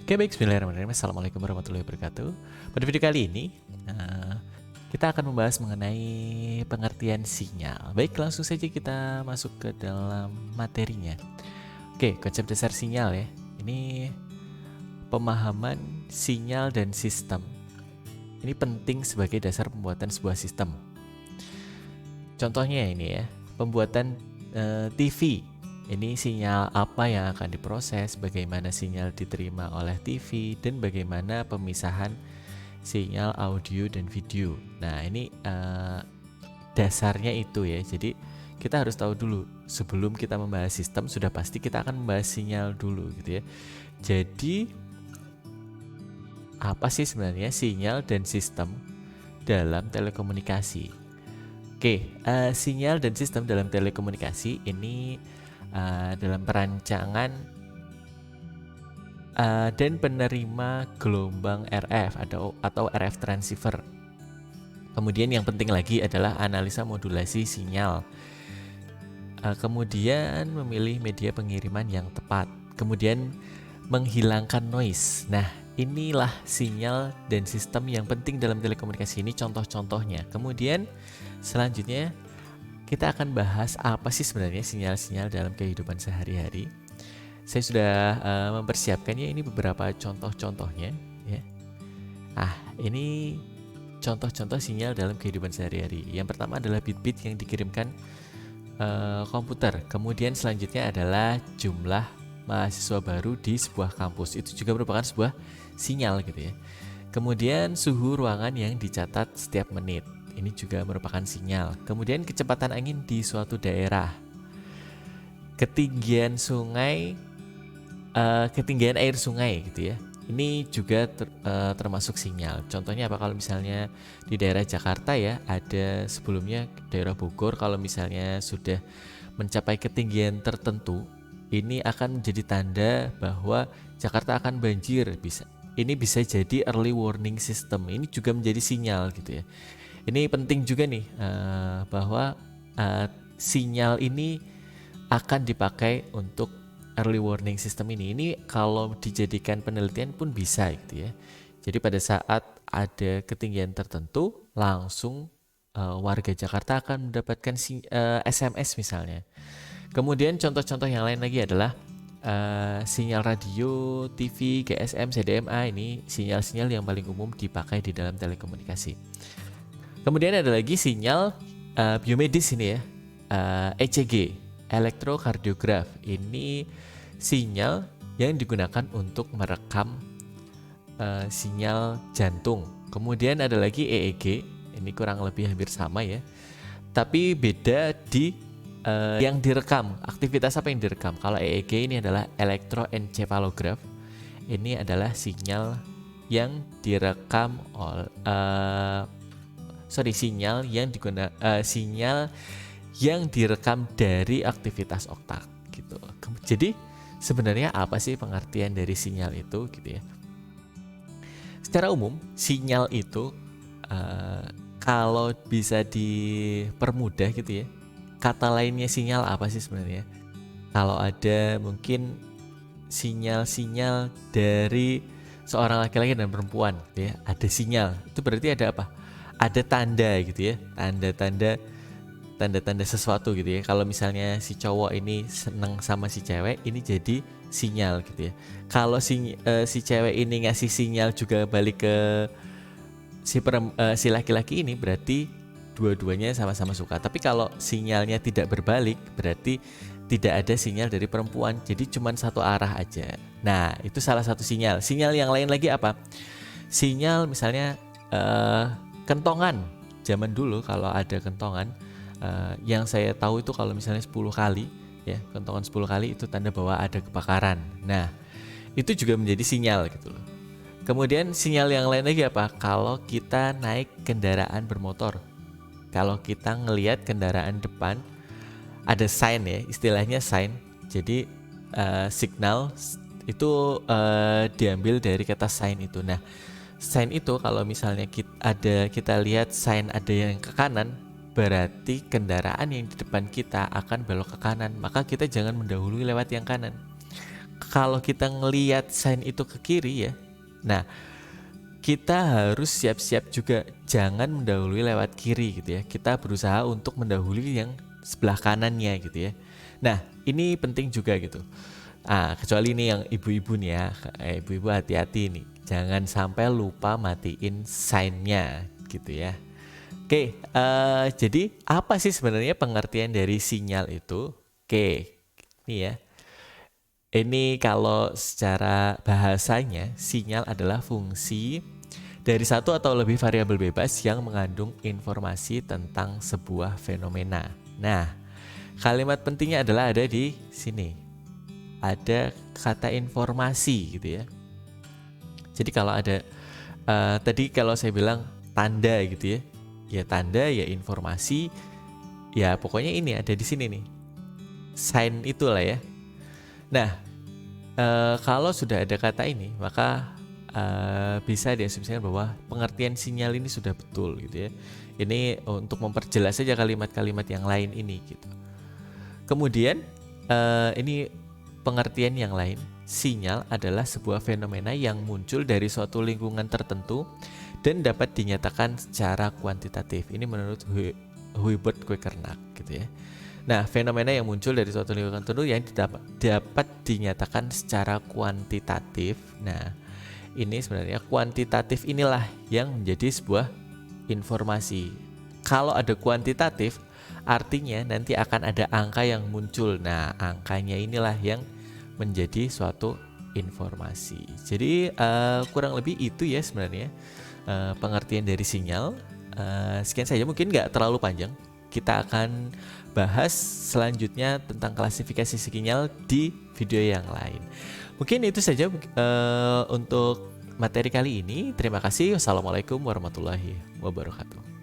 Oke baik, bismillahirrahmanirrahim. Assalamualaikum warahmatullahi wabarakatuh. Pada video kali ini kita akan membahas mengenai pengertian sinyal. Baik, langsung saja kita masuk ke dalam materinya. Oke, konsep dasar sinyal ya. Ini pemahaman sinyal dan sistem. Ini penting sebagai dasar pembuatan sebuah sistem. Contohnya ini ya, pembuatan TV. Ini sinyal apa yang akan diproses, bagaimana sinyal diterima oleh TV, dan bagaimana pemisahan sinyal audio dan video. Nah ini dasarnya itu ya. Jadi kita harus tahu dulu sebelum kita membahas sistem, sudah pasti kita akan membahas sinyal dulu gitu ya. Jadi apa sih sebenarnya sinyal dan sistem dalam telekomunikasi? Oke, sinyal dan sistem dalam telekomunikasi ini dalam perancangan dan penerima gelombang RF atau RF transceiver. Kemudian yang penting lagi adalah analisa modulasi sinyal. Kemudian memilih media pengiriman yang tepat. Kemudian menghilangkan noise. Nah, inilah sinyal dan sistem yang penting dalam telekomunikasi. Ini contoh-contohnya. Kemudian selanjutnya kita akan bahas apa sih sebenarnya sinyal-sinyal dalam kehidupan sehari-hari. Saya sudah mempersiapkannya, ini beberapa contoh-contohnya ya. Ini contoh-contoh sinyal dalam kehidupan sehari-hari. Yang pertama adalah bit-bit yang dikirimkan komputer. Kemudian selanjutnya adalah jumlah mahasiswa baru di sebuah kampus. Itu juga merupakan sebuah sinyal gitu ya. Kemudian suhu ruangan yang dicatat setiap menit. Ini juga merupakan sinyal. Kemudian kecepatan angin di suatu daerah, ketinggian sungai, ketinggian air sungai gitu ya. Ini juga termasuk sinyal. Contohnya apa? Kalau misalnya di daerah Jakarta ya, ada sebelumnya daerah Bogor. Kalau misalnya sudah mencapai ketinggian tertentu, ini akan menjadi tanda bahwa Jakarta akan banjir. Ini bisa jadi early warning system. Ini juga menjadi sinyal gitu ya. Ini penting juga nih bahwa sinyal ini akan dipakai untuk early warning system ini. Ini kalau dijadikan penelitian pun bisa gitu ya. Jadi pada saat ada ketinggian tertentu, langsung warga Jakarta akan mendapatkan SMS misalnya. Kemudian contoh-contoh yang lain lagi adalah sinyal radio, TV, GSM, CDMA. Ini sinyal-sinyal yang paling umum dipakai di dalam telekomunikasi. Kemudian ada lagi sinyal biomedis ini ya, ECG, elektrokardiograf. Ini sinyal yang digunakan untuk merekam sinyal jantung. Kemudian ada lagi EEG, ini kurang lebih hampir sama ya, tapi beda di yang direkam. Aktivitas apa yang direkam? Kalau EEG ini adalah elektroencephalograph. Ini adalah sinyal yang direkam oleh sinyal yang direkam dari aktivitas otak gitu. Jadi sebenarnya apa sih pengertian dari sinyal itu gitu ya? Secara umum sinyal itu kalau bisa dipermudah gitu ya, kata lainnya sinyal apa sih sebenarnya? Kalau ada mungkin sinyal-sinyal dari seorang laki-laki dan perempuan gitu ya, ada sinyal, itu berarti ada apa? Ada tanda gitu ya, tanda-tanda sesuatu gitu ya. Kalau misalnya si cowok ini seneng sama si cewek, ini jadi sinyal gitu ya. Kalau si cewek ini ngasih sinyal juga balik ke si laki-laki ini, berarti dua-duanya sama-sama suka. Tapi kalau sinyalnya tidak berbalik, berarti tidak ada sinyal dari perempuan, jadi cuma satu arah aja. Nah itu salah satu sinyal. Sinyal yang lain lagi apa? Sinyal misalnya kentongan. Zaman dulu kalau ada kentongan, yang saya tahu itu kalau misalnya 10 kali ya, kentongan 10 kali itu tanda bahwa ada kebakaran. Nah itu juga menjadi sinyal gitu loh. Kemudian sinyal yang lain lagi apa? Kalau kita naik kendaraan bermotor, kalau kita ngelihat kendaraan depan ada sign ya, istilahnya sign. Jadi signal itu diambil dari kata sign itu. Nah sign itu kalau misalnya kita lihat sign ada yang ke kanan, berarti kendaraan yang di depan kita akan belok ke kanan, maka kita jangan mendahului lewat yang kanan. kalau kita ngelihat sign itu ke kiri ya, nah kita harus siap-siap juga jangan mendahului lewat kiri gitu ya. Kita berusaha untuk mendahului yang sebelah kanannya gitu ya. Nah ini penting juga gitu. Kecuali ini yang ibu-ibu nih ya, ibu-ibu hati-hati nih, jangan sampai lupa matiin sign-nya gitu ya. Oke, jadi apa sih sebenarnya pengertian dari sinyal itu? Oke, ini ya. Ini kalau secara bahasanya, sinyal adalah fungsi dari satu atau lebih variabel bebas yang mengandung informasi tentang sebuah fenomena. Nah, kalimat pentingnya adalah ada di sini. Ada kata informasi gitu ya. Jadi kalau ada tadi kalau saya bilang tanda gitu ya. Ya tanda, ya informasi. Ya pokoknya ini ada di sini nih. Sign itulah ya. Nah, kalau sudah ada kata ini, maka bisa diasumsikan bahwa pengertian sinyal ini sudah betul gitu ya. Ini untuk memperjelas saja kalimat-kalimat yang lain ini gitu. Kemudian ini pengertian yang lain, sinyal adalah sebuah fenomena yang muncul dari suatu lingkungan tertentu dan dapat dinyatakan secara kuantitatif. Ini menurut Hubert Quakernack gitu ya. Nah, fenomena yang muncul dari suatu lingkungan tertentu yang dapat dinyatakan secara kuantitatif. Nah, ini sebenarnya kuantitatif inilah yang menjadi sebuah informasi. Kalau ada kuantitatif, artinya nanti akan ada angka yang muncul. Nah, angkanya inilah yang menjadi suatu informasi. Jadi kurang lebih itu ya sebenarnya pengertian dari sinyal. Sekian saja, mungkin nggak terlalu panjang. Kita akan bahas selanjutnya tentang klasifikasi sinyal di video yang lain. Mungkin itu saja untuk materi kali ini. Terima kasih. Wassalamualaikum warahmatullahi wabarakatuh.